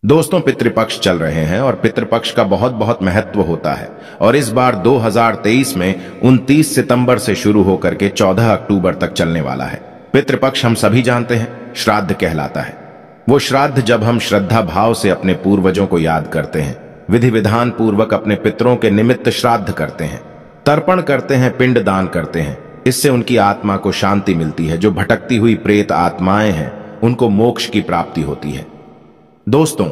दोस्तों, पितृपक्ष चल रहे हैं और पितृपक्ष का बहुत बहुत महत्व होता है। और इस बार 2023 में 29 सितंबर से शुरू होकर के 14 अक्टूबर तक चलने वाला है। पितृपक्ष हम सभी जानते हैं, श्राद्ध कहलाता है। वो श्राद्ध जब हम श्रद्धा भाव से अपने पूर्वजों को याद करते हैं, विधि विधान पूर्वक अपने पितरों के निमित्त श्राद्ध करते हैं, तर्पण करते हैं, पिंड दान करते हैं। इससे उनकी आत्मा को शांति मिलती है। जो भटकती हुई प्रेत आत्माएं हैं, उनको मोक्ष की प्राप्ति होती है। दोस्तों,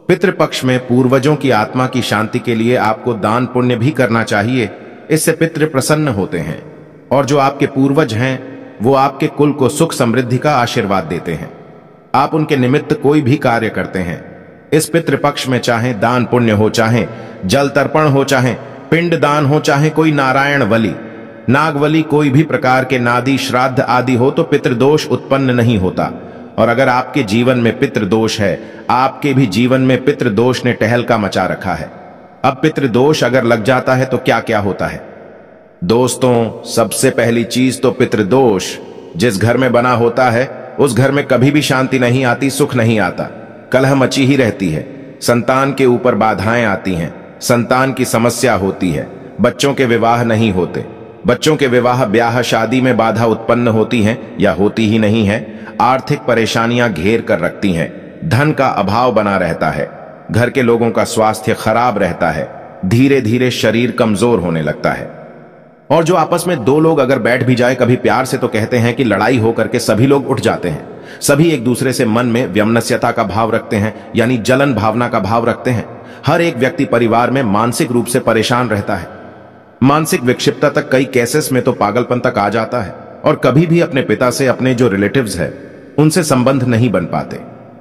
पितृपक्ष में पूर्वजों की आत्मा की शांति के लिए आपको दान पुण्य भी करना चाहिए। इससे पितृ प्रसन्न होते हैं और जो आपके पूर्वज हैं वो आपके कुल को सुख समृद्धि का आशीर्वाद देते हैं। आप उनके निमित्त कोई भी कार्य करते हैं, इस पितृपक्ष में चाहे दान पुण्य हो, चाहे जल तर्पण हो, चाहे पिंड दान हो, चाहे कोई नारायण बलि, नागबलि, कोई भी प्रकार के नादी श्राद्ध आदि हो, तो पितृदोष उत्पन्न नहीं होता। और अगर आपके जीवन में पितृदोष है, आपके भी जीवन में पितृदोष ने टहलका मचा रखा है। अब पितृदोष अगर लग जाता है तो क्या क्या होता है। दोस्तों, सबसे पहली चीज तो पितृदोष जिस घर में बना होता है उस घर में कभी भी शांति नहीं आती, सुख नहीं आता, कलह मची ही रहती है। संतान के ऊपर बाधाएं आती हैं, संतान की समस्या होती है, बच्चों के विवाह नहीं होते, बच्चों के विवाह ब्याह शादी में बाधा उत्पन्न होती हैं या होती ही नहीं है। आर्थिक परेशानियां घेर कर रखती हैं, धन का अभाव बना रहता है, घर के लोगों का स्वास्थ्य खराब रहता है, धीरे धीरे शरीर कमजोर होने लगता है। और जो आपस में दो लोग अगर बैठ भी जाए कभी प्यार से, तो कहते हैं कि लड़ाई होकर के सभी लोग उठ जाते हैं। सभी एक दूसरे से मन में व्यमनस्यता का भाव रखते हैं, यानी जलन भावना का भाव रखते हैं। हर एक व्यक्ति परिवार में मानसिक रूप से परेशान रहता है। मानसिक विक्षिप्तता तक, कई केसेस में तो पागलपन तक आ जाता है। और कभी भी अपने पिता से, अपने जो रिलेटिव्स है, उनसे संबंध नहीं बन पाते।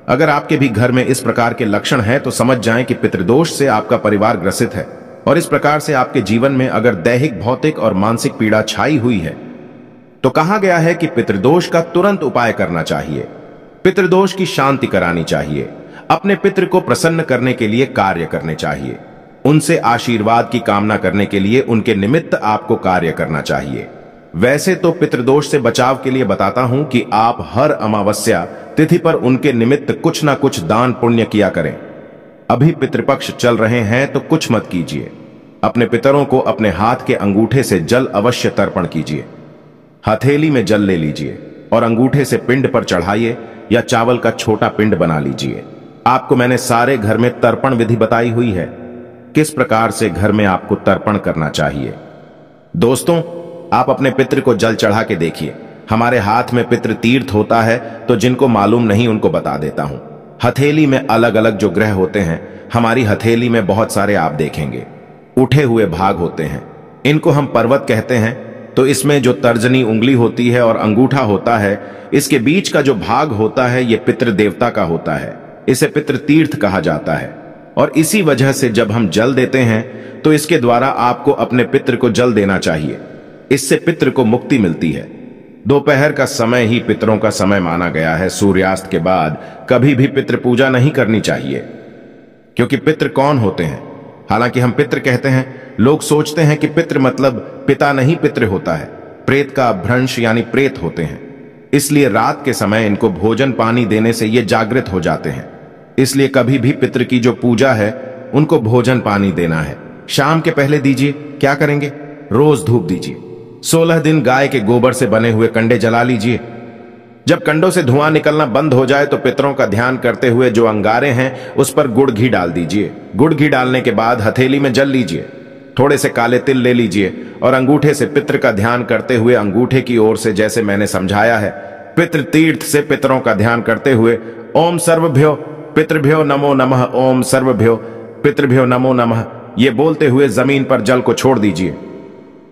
अगर आपके भी घर में इस प्रकार के लक्षण हैं तो समझ जाएं कि पितृदोष से आपका परिवार ग्रसित है। और इस प्रकार से आपके जीवन में अगर दैहिक, भौतिक और मानसिक पीड़ा छाई हुई है तो कहा गया है कि पितृदोष का तुरंत उपाय करना चाहिए, पितृदोष की शांति करानी चाहिए, अपने पितृ को प्रसन्न करने के लिए कार्य करने चाहिए, उनसे आशीर्वाद की कामना करने के लिए उनके निमित्त आपको कार्य करना चाहिए। वैसे तो पितृदोष से बचाव के लिए बताता हूं कि आप हर अमावस्या तिथि पर उनके निमित्त कुछ ना कुछ दान पुण्य किया करें। अभी पितृपक्ष चल रहे हैं तो कुछ मत कीजिए। अपने पितरों को अपने हाथ के अंगूठे से जल अवश्य तर्पण कीजिए। हथेली में जल ले लीजिए और अंगूठे से पिंड पर चढ़ाइए या चावल का छोटा पिंड बना लीजिए। आपको मैंने सारे घर में तर्पण विधि बताई हुई है, किस प्रकार से घर में आपको तर्पण करना चाहिए। दोस्तों, आप अपने पितृ को जल चढ़ा के देखिए। हमारे हाथ में पितृ तीर्थ होता है, तो जिनको मालूम नहीं उनको बता देता हूं। हथेली में अलग अलग जो ग्रह होते हैं, हमारी हथेली में बहुत सारे आप देखेंगे उठे हुए भाग होते हैं। इनको हम पर्वत कहते हैं। तो इसमें जो तर्जनी उंगली होती है और अंगूठा होता है, इसके बीच का जो भाग होता है ये पितृ देवता का होता है। इसे पितृ तीर्थ कहा जाता है। और इसी वजह से जब हम जल देते हैं तो इसके द्वारा आपको अपने पितृ को जल देना चाहिए। इससे पितृ को मुक्ति मिलती है। दोपहर का समय ही पितरों का समय माना गया है। सूर्यास्त के बाद कभी भी पितृ पूजा नहीं करनी चाहिए, क्योंकि पितृ कौन होते हैं। हालांकि हम पितृ कहते हैं, लोग सोचते हैं कि पितृ मतलब पिता नहीं, पितृ होता है प्रेत का भ्रंश, यानी प्रेत होते हैं। इसलिए रात के समय इनको भोजन पानी देने से ये जागृत हो जाते हैं। इसलिए कभी भी पितृ की जो पूजा है उनको भोजन पानी देना है। शाम के पहले दीजिए। क्या करेंगे? रोज धूप दीजिए। 16 दिन गाय के गोबर से बने हुए कंडे जला लीजिए। जब कंडों से धुआं निकलना बंद हो जाए तो पितरों का ध्यान करते हुए जो अंगारे हैं उस पर गुड़ घी डाल दीजिए। गुड़ घी डालने के बाद हथेली में जल लीजिए। थोड़े से काले तिल ले लीजिए और अंगूठे से पितृ का ध्यान करते हुए अंगूठे की ओर से, जैसे मैंने समझाया है, पितृ तीर्थ से पितरों का ध्यान करते हुए ओम सर्वभ्यो पितृभ्यो नमो नमः, ओम सर्वभ्यो पितृभ्यो नमो नमः, ये बोलते हुए जमीन पर जल को छोड़ दीजिए।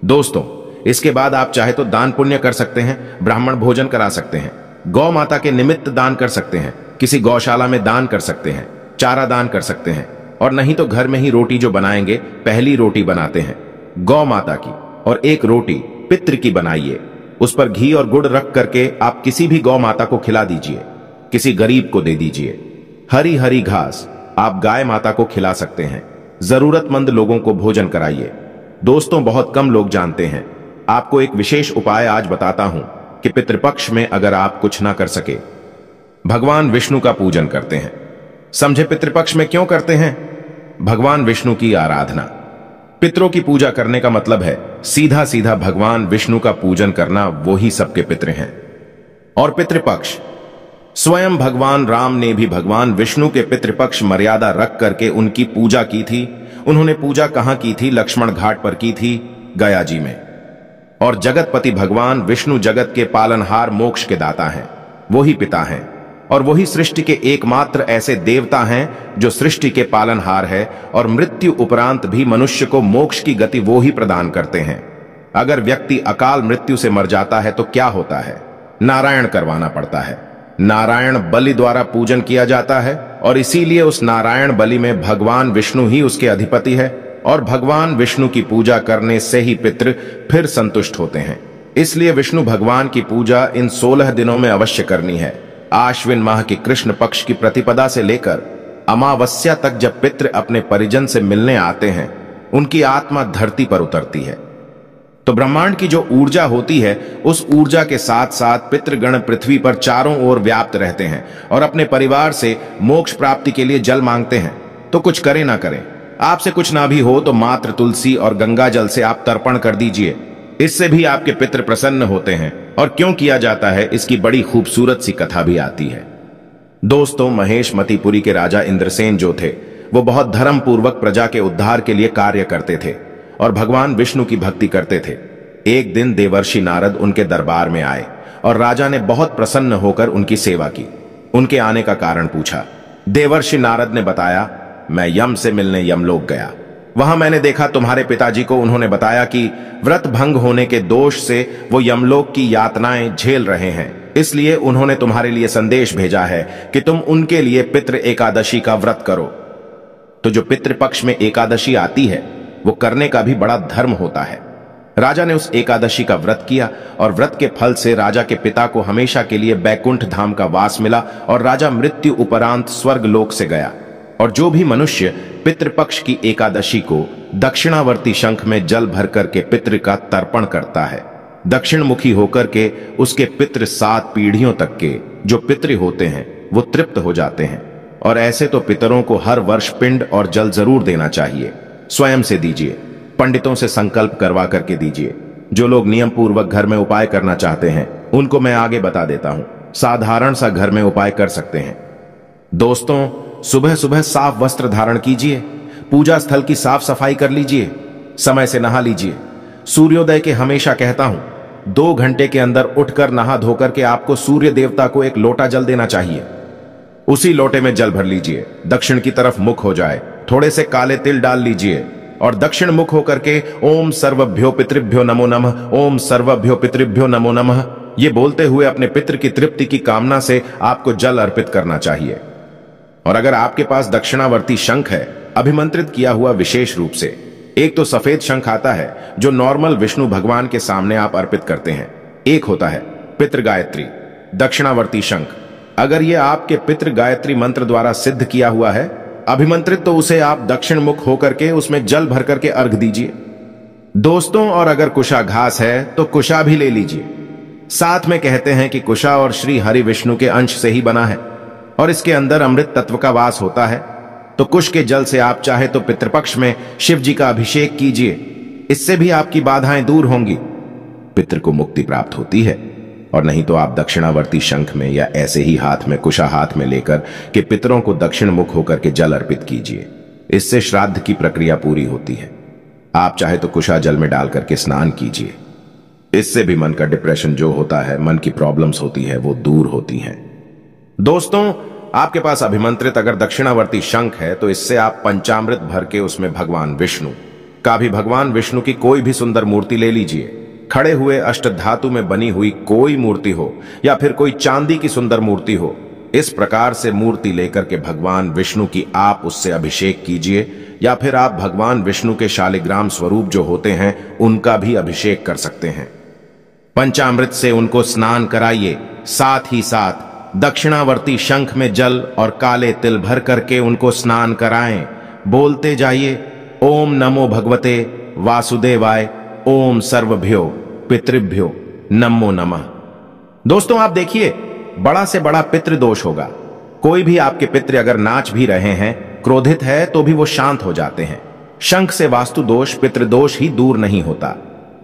दोस्तों, इसके बाद आप चाहे तो दान पुण्य कर सकते हैं, ब्राह्मण भोजन करा सकते हैं, गौ माता के निमित्त दान कर सकते हैं, किसी गौशाला में दान कर सकते हैं, चारा दान कर सकते हैं। और नहीं तो घर में ही रोटी जो बनाएंगे, पहली रोटी बनाते हैं गौ माता की और एक रोटी पितृ की बनाइए। उस पर घी और गुड़ रख करके आप किसी भी गौ माता को खिला दीजिए, किसी गरीब को दे दीजिए। हरी हरी घास आप गाय माता को खिला सकते हैं। जरूरतमंद लोगों को भोजन कराइए। दोस्तों, बहुत कम लोग जानते हैं, आपको एक विशेष उपाय आज बताता हूं कि पितृपक्ष में अगर आप कुछ ना कर सके, भगवान विष्णु का पूजन करते हैं। समझे पितृपक्ष में क्यों करते हैं? भगवान विष्णु की आराधना। पितरों की पूजा करने का मतलब है सीधा सीधा भगवान विष्णु का पूजन करना, वो ही सबके पितृ हैं। और पितृपक्ष, स्वयं भगवान राम ने भी भगवान विष्णु के पितृपक्ष मर्यादा रख करके उनकी पूजा की थी। उन्होंने पूजा कहां की थी? लक्ष्मण घाट पर की थी, गया जी में। और जगतपति भगवान विष्णु जगत के पालनहार, मोक्ष के दाता हैं, वो ही पिता हैं और वही सृष्टि के एकमात्र ऐसे देवता हैं जो सृष्टि के पालनहार है। और मृत्यु उपरांत भी मनुष्य को मोक्ष की गति वो ही प्रदान करते हैं। अगर व्यक्ति अकाल मृत्यु से मर जाता है तो क्या होता है? नारायण करवाना पड़ता है। नारायण बलि द्वारा पूजन किया जाता है और इसीलिए उस नारायण बलि में भगवान विष्णु ही उसके अधिपति है। और भगवान विष्णु की पूजा करने से ही पितृ फिर संतुष्ट होते हैं। इसलिए विष्णु भगवान की पूजा इन 16 दिनों में अवश्य करनी है। आश्विन माह की कृष्ण पक्ष की प्रतिपदा से लेकर अमावस्या तक जब पितृ अपने परिजन से मिलने आते हैं, उनकी आत्मा धरती पर उतरती है। तो ब्रह्मांड की जो ऊर्जा होती है, उस ऊर्जा के साथ साथ पितृगण पृथ्वी पर चारों ओर व्याप्त रहते हैं और अपने परिवार से मोक्ष प्राप्ति के लिए जल मांगते हैं। तो कुछ करें ना करें, आपसे कुछ ना भी हो तो मात्र तुलसी और गंगा जल से आप तर्पण कर दीजिए। इससे भी आपके पितृ प्रसन्न होते हैं। और क्यों किया जाता है, इसकी बड़ी खूबसूरत सी कथा भी आती है। दोस्तों, महेश मतिपुरी के राजा इंद्रसेन जो थे, वो बहुत धर्म पूर्वक प्रजा के उद्धार के लिए कार्य करते थे और भगवान विष्णु की भक्ति करते थे। एक दिन देवर्षि नारद उनके दरबार में आए और राजा ने बहुत प्रसन्न होकर उनकी सेवा की। उनके आने का कारण पूछा। देवर्षि नारद ने बताया, मैं यम से मिलने यमलोक गया। वहां मैंने देखा तुम्हारे पिताजी को। उन्होंने बताया कि व्रत भंग होने के दोष से वो यमलोक की यातनाएं झेल रहे हैं। इसलिए उन्होंने तुम्हारे लिए संदेश भेजा है कि तुम उनके लिए पितृ एकादशी का व्रत करो। तो जो पितृपक्ष में एकादशी आती है, वो करने का भी बड़ा धर्म होता है। राजा ने उस एकादशी का व्रत किया और व्रत के फल से राजा के पिता को हमेशा के लिए बैकुंठ धाम का वास मिला और राजा मृत्यु उपरांत स्वर्ग लोक से गया। और जो भी मनुष्य पितृपक्ष की एकादशी को दक्षिणावर्ती शंख में जल भर करके पितृ का तर्पण करता है, दक्षिण मुखी होकर के उसके पितृ 7 पीढ़ियों तक के जो पितृ होते हैं वो तृप्त हो जाते हैं। और ऐसे तो पितरों को हर वर्ष पिंड और जल जरूर देना चाहिए। स्वयं से दीजिए, पंडितों से संकल्प करवा करके दीजिए। जो लोग नियम पूर्वक घर में उपाय करना चाहते हैं, उनको मैं आगे बता देता हूं। साधारण सा घर में उपाय कर सकते हैं। दोस्तों, सुबह सुबह साफ वस्त्र धारण कीजिए, पूजा स्थल की साफ सफाई कर लीजिए, समय से नहा लीजिए। सूर्योदय के हमेशा कहता हूं 2 घंटे के अंदर उठकर नहा धोकर के आपको सूर्य देवता को एक लोटा जल देना चाहिए। उसी लोटे में जल भर लीजिए, दक्षिण की तरफ मुख हो जाए, थोड़े से काले तिल डाल लीजिए और दक्षिण मुख होकर के ओम सर्वभ्यो पितृभ्यो नमो नमः, ओम सर्वभ्यो पितृभ्यो नमो नमः, ये बोलते हुए अपने पितृ की तृप्ति की कामना से आपको जल अर्पित करना चाहिए। और अगर आपके पास दक्षिणावर्ती शंख है, अभिमंत्रित किया हुआ विशेष रूप से, एक तो सफेद शंख आता है जो नॉर्मल विष्णु भगवान के सामने आप अर्पित करते हैं, एक होता है पितृ गायत्री दक्षिणावर्ती शंख। अगर ये आपके पितृ गायत्री मंत्र द्वारा सिद्ध किया हुआ है, अभिमंत्रित, तो उसे आप दक्षिण मुख होकर के उसमें जल भर करके अर्घ दीजिए। दोस्तों, और अगर कुशा घास है तो कुशा भी ले लीजिए। साथ में कहते हैं कि कुशा और श्री हरि विष्णु के अंश से ही बना है और इसके अंदर अमृत तत्व का वास होता है। तो कुश के जल से आप चाहे तो पितृपक्ष में शिव जी का अभिषेक कीजिए, इससे भी आपकी बाधाएं दूर होंगी, पितृ को मुक्ति प्राप्त होती है। और नहीं तो आप दक्षिणावर्ती शंख में या ऐसे ही हाथ में कुशा हाथ में लेकर के पितरों को दक्षिण मुख होकर के जल अर्पित कीजिए। इससे श्राद्ध की प्रक्रिया पूरी होती है। आप चाहे तो कुशा जल में डाल करके स्नान कीजिए। इससे भी मन का डिप्रेशन जो होता है, मन की प्रॉब्लम्स होती है, वो दूर होती हैं। दोस्तों, आपके पास अभिमंत्रित अगर दक्षिणावर्ती शंख है तो इससे आप पंचामृत भर के उसमें भगवान विष्णु का भी, भगवान विष्णु की कोई भी सुंदर मूर्ति ले लीजिए। खड़े हुए अष्टधातु में बनी हुई कोई मूर्ति हो या फिर कोई चांदी की सुंदर मूर्ति हो, इस प्रकार से मूर्ति लेकर के भगवान विष्णु की आप उससे अभिषेक कीजिए। या फिर आप भगवान विष्णु के शालिग्राम स्वरूप जो होते हैं उनका भी अभिषेक कर सकते हैं। पंचामृत से उनको स्नान कराइए। साथ ही साथ दक्षिणावर्ती शंख में जल और काले तिल भर करके उनको स्नान कराएं। बोलते जाइए, ओम नमो भगवते वासुदेवाय, ओम सर्वभ्यो पितृभ्यो नमो नमः। दोस्तों, आप देखिए, बड़ा से बड़ा पितृदोष होगा कोई भी आपके पितृ अगर नाच भी रहे हैं, क्रोधित है, तो भी वो शांत हो जाते हैं। शंख से वास्तु दोष, पितृदोष ही दूर नहीं होता।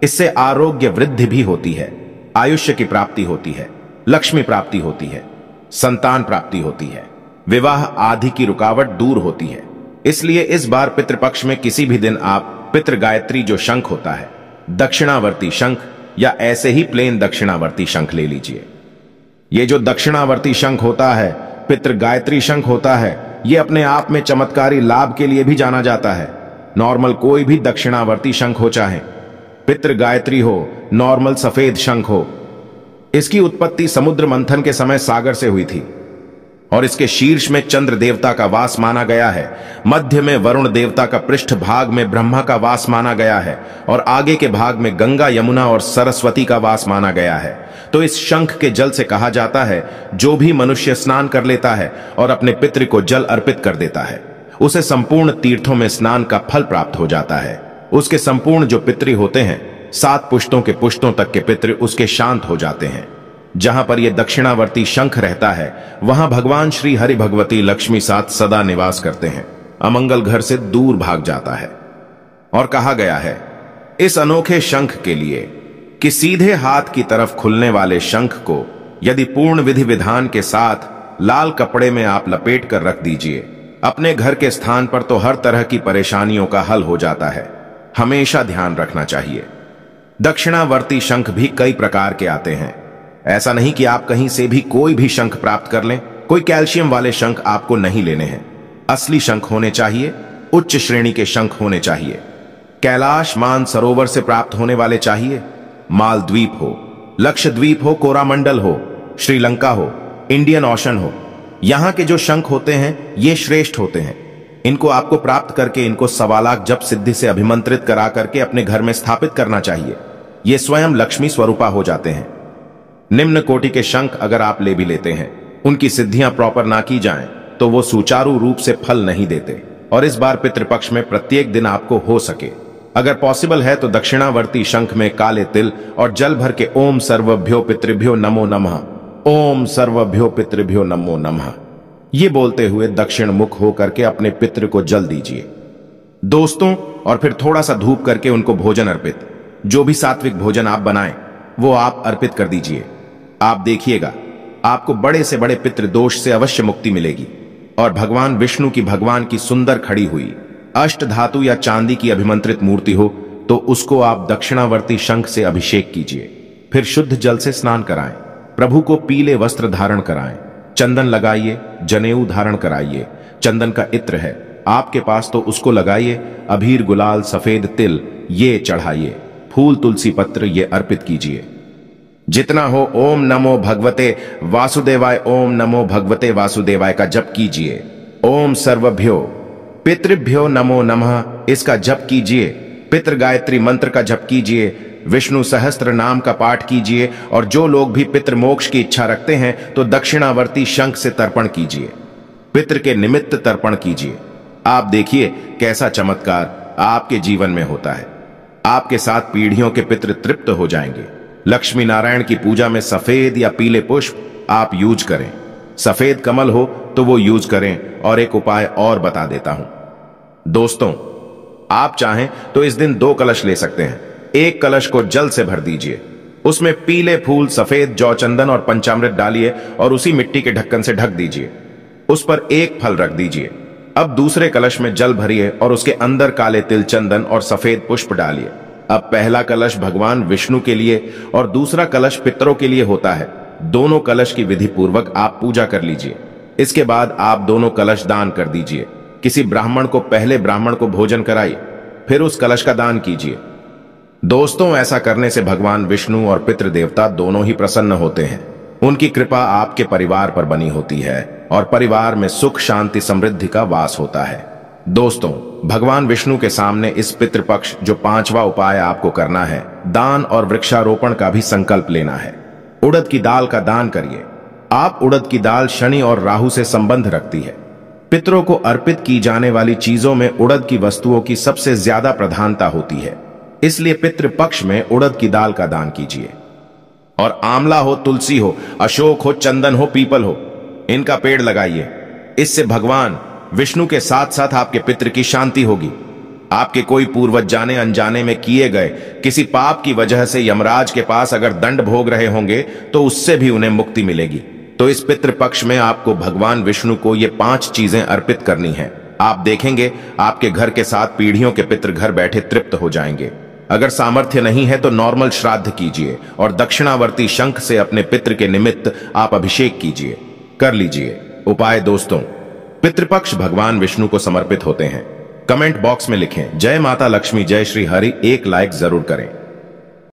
इससे आरोग्य वृद्धि भी होती है, आयुष्य की प्राप्ति होती है, लक्ष्मी प्राप्ति होती है, संतान प्राप्ति होती है, विवाह आदि की रुकावट दूर होती है। इसलिए इस बार पितृपक्ष में किसी भी दिन आप पितृ गायत्री जो शंख होता है, दक्षिणावर्ती शंख या ऐसे ही प्लेन दक्षिणावर्ती शंख ले लीजिए। ये जो दक्षिणावर्ती शंख होता है, पितृ गायत्री शंख होता है, ये अपने आप में चमत्कारी लाभ के लिए भी जाना जाता है। नॉर्मल कोई भी दक्षिणावर्ती शंख हो, चाहे पितृ गायत्री हो, नॉर्मल सफेद शंख हो, इसकी उत्पत्ति समुद्र मंथन के समय सागर से हुई थी और इसके शीर्ष में चंद्र देवता का वास माना गया है, मध्य में वरुण देवता का, पृष्ठ भाग में ब्रह्मा का वास माना गया है और आगे के भाग में गंगा, यमुना और सरस्वती का वास माना गया है। तो इस शंख के जल से कहा जाता है, जो भी मनुष्य स्नान कर लेता है और अपने पितृ को जल अर्पित कर देता है, उसे संपूर्ण तीर्थों में स्नान का फल प्राप्त हो जाता है। उसके संपूर्ण जो पितृ होते हैं, 7 पुश्तों के पुश्तों तक के पितृ उसके शांत हो जाते हैं। जहां पर यह दक्षिणावर्ती शंख रहता है, वहां भगवान श्री हरि भगवती लक्ष्मी साथ सदा निवास करते हैं, अमंगल घर से दूर भाग जाता है। और कहा गया है इस अनोखे शंख के लिए कि सीधे हाथ की तरफ खुलने वाले शंख को यदि पूर्ण विधि विधान के साथ लाल कपड़े में आप लपेट कर रख दीजिए अपने घर के स्थान पर, तो हर तरह की परेशानियों का हल हो जाता है। हमेशा ध्यान रखना चाहिए। दक्षिणावर्ती शंख भी कई प्रकार के आते हैं। ऐसा नहीं कि आप कहीं से भी कोई भी शंख प्राप्त कर लें। कोई कैल्शियम वाले शंख आपको नहीं लेने हैं। असली शंख होने चाहिए, उच्च श्रेणी के शंख होने चाहिए, कैलाश मान सरोवर से प्राप्त होने वाले चाहिए, मालद्वीप हो, लक्षद्वीप हो, कोरामंडल हो, श्रीलंका हो, इंडियन ओशन हो। यहां के जो शंख होते हैं ये श्रेष्ठ होते हैं। इनको आपको प्राप्त करके इनको 1.25 लाख जप सिद्धि से अभिमंत्रित करा करके अपने घर में स्थापित करना चाहिए। ये स्वयं लक्ष्मी स्वरूपा हो जाते हैं। निम्न कोटि के शंख अगर आप ले भी लेते हैं, उनकी सिद्धियां प्रॉपर ना की जाएं, तो वो सुचारू रूप से फल नहीं देते। और इस बार पितृपक्ष में प्रत्येक दिन आपको हो सके, अगर पॉसिबल है, तो दक्षिणावर्ती शंख में काले तिल और जल भर के ओम सर्वभ्यो पितृभ्यो नमो नमः, ओम सर्वभ्यो पितृभ्यो नमो नमः, ये बोलते हुए दक्षिण मुख होकर के अपने पितृ को जल दीजिए दोस्तों। और फिर थोड़ा सा धूप करके उनको भोजन अर्पित, जो भी सात्विक भोजन आप बनाएं वो आप अर्पित कर दीजिए। आप देखिएगा आपको बड़े से बड़े पितृदोष से अवश्य मुक्ति मिलेगी। और भगवान विष्णु की भगवान की सुंदर खड़ी हुई अष्ट धातु या चांदी की अभिमंत्रित मूर्ति हो, तो उसको आप दक्षिणावर्ती शंख से अभिषेक कीजिए। फिर शुद्ध जल से स्नान कराएं, प्रभु को पीले वस्त्र धारण कराएं, चंदन लगाइए, जनेऊ धारण कराइए। चंदन का इत्र है आपके पास तो उसको लगाइए, अबीर गुलाल सफेद तिल ये चढ़ाइए, फूल तुलसी पत्र ये अर्पित कीजिए। जितना हो ओम नमो भगवते वासुदेवाय, ओम नमो भगवते वासुदेवाय का जप कीजिए। ओम सर्वभ्यो पितृभ्यो नमो नमः इसका जप कीजिए। पितृ गायत्री मंत्र का जप कीजिए। विष्णु सहस्त्र नाम का पाठ कीजिए। और जो लोग भी पितृ मोक्ष की इच्छा रखते हैं तो दक्षिणावर्ती शंख से तर्पण कीजिए, पितृ के निमित्त तर्पण कीजिए। आप देखिए कैसा चमत्कार आपके जीवन में होता है। आपके साथ पीढ़ियों के पितृ तृप्त हो जाएंगे। लक्ष्मी नारायण की पूजा में सफेद या पीले पुष्प आप यूज करें। सफेद कमल हो तो वो यूज करें। और एक उपाय और बता देता हूं दोस्तों, आप चाहें तो इस दिन 2 कलश ले सकते हैं। एक कलश को जल से भर दीजिए, उसमें पीले फूल, सफेद जौ, चंदन और पंचामृत डालिए और उसी मिट्टी के ढक्कन से ढक दीजिए। उस पर एक फल रख दीजिए। अब दूसरे कलश में जल भरिए और उसके अंदर काले तिल, चंदन और सफेद पुष्प डालिए। अब पहला कलश भगवान विष्णु के लिए और दूसरा कलश पितरों के लिए होता है। दोनों कलश की विधि पूर्वक आप पूजा कर लीजिए। इसके बाद आप दोनों कलश दान कर दीजिए। किसी ब्राह्मण को, पहले ब्राह्मण को भोजन कराइए, फिर उस कलश का दान कीजिए। दोस्तों, ऐसा करने से भगवान विष्णु और पितृ देवता दोनों ही प्रसन्न होते हैं। उनकी कृपा आपके परिवार पर बनी होती है और परिवार में सुख, शांति, समृद्धि का वास होता है। दोस्तों, भगवान विष्णु के सामने इस पितृपक्ष जो 5वां उपाय आपको करना है, दान और वृक्षारोपण का भी संकल्प लेना है। उड़द की दाल का दान करिए। आप उड़द की दाल शनि और राहु से संबंध रखती है। पितरों को अर्पित की जाने वाली चीजों में उड़द की वस्तुओं की सबसे ज्यादा प्रधानता होती है। इसलिए पितृपक्ष में उड़द की दाल का दान कीजिए। और आंवला हो, तुलसी हो, अशोक हो, चंदन हो, पीपल हो, इनका पेड़ लगाइए। इससे भगवान विष्णु के साथ साथ आपके पितृ की शांति होगी। आपके कोई पूर्वज जाने अनजाने में किए गए किसी पाप की वजह से यमराज के पास अगर दंड भोग रहे होंगे तो उससे भी उन्हें मुक्ति मिलेगी। तो इस पितृपक्ष में आपको भगवान विष्णु को ये 5 चीजें अर्पित करनी है। आप देखेंगे आपके घर के साथ पीढ़ियों के पितृ घर बैठे तृप्त हो जाएंगे। अगर सामर्थ्य नहीं है तो नॉर्मल श्राद्ध कीजिए और दक्षिणावर्ती शंख से अपने पितृ के निमित्त आप अभिषेक कीजिए। कर लीजिए। उपाय दोस्तों, पितृपक्ष भगवान विष्णु को समर्पित होते हैं। कमेंट बॉक्स में लिखें जय माता लक्ष्मी, जय श्री हरि, एक लाइक जरूर करें।